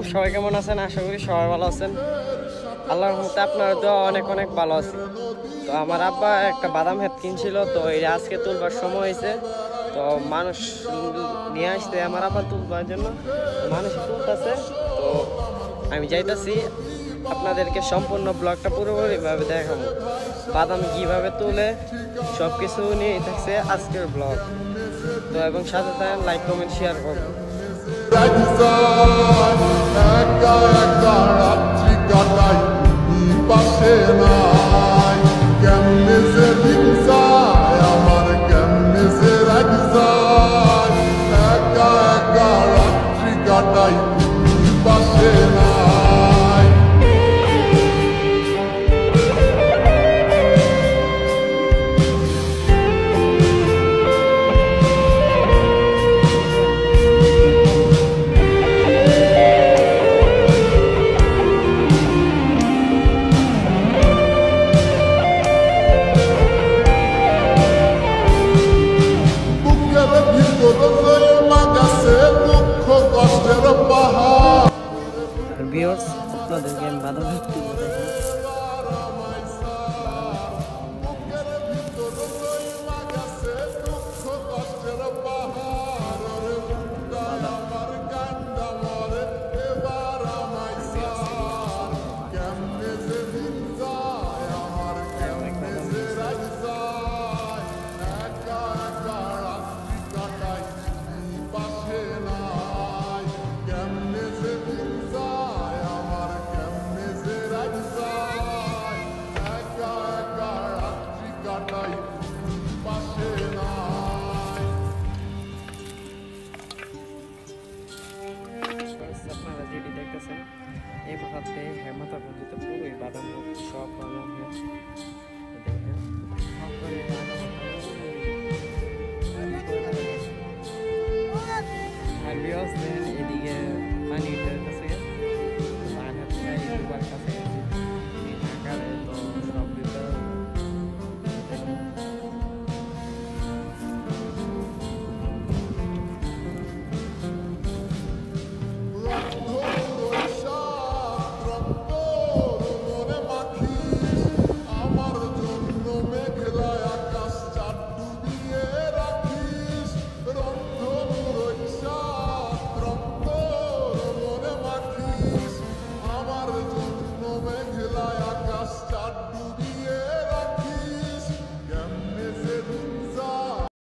সবাই কেমন আছেন? আশা করি সবাই ভালো আছেন। আল্লাহর রহমতে আপনার দোয়া অনেক অনেক ভালো আছে। তো আমার আব্বা একটা বাদাম হেড কিনছিল, তো এটা আজকে তুলবার সময় হয়েছে। তো মানুষ নিয়ে আসছে আমার আব্বা তুলবার জন্য, মানুষ তুলতেছে। তো আমি যাইতাছি, আপনাদেরকে সম্পূর্ণ ব্লগটা পুরোপুরিভাবে দেখাবো। বাদাম কিভাবে তুলে সব কিছু নিয়ে থাকছে আজকের ব্লগ। তো এবং সাথে থাকেন, লাইক কমেন্ট শেয়ার করবেন। ভিউয়ার্স, আপনাদেরকে আমি বাদাম তুলে দেখি। আপনারা যেটি দেখতেছেন, এই মাথাতে মাথা পর্যন্ত পুরোই বাদাম সব বাদাম আর বিয়াস দেন এদিকে পানি উঠে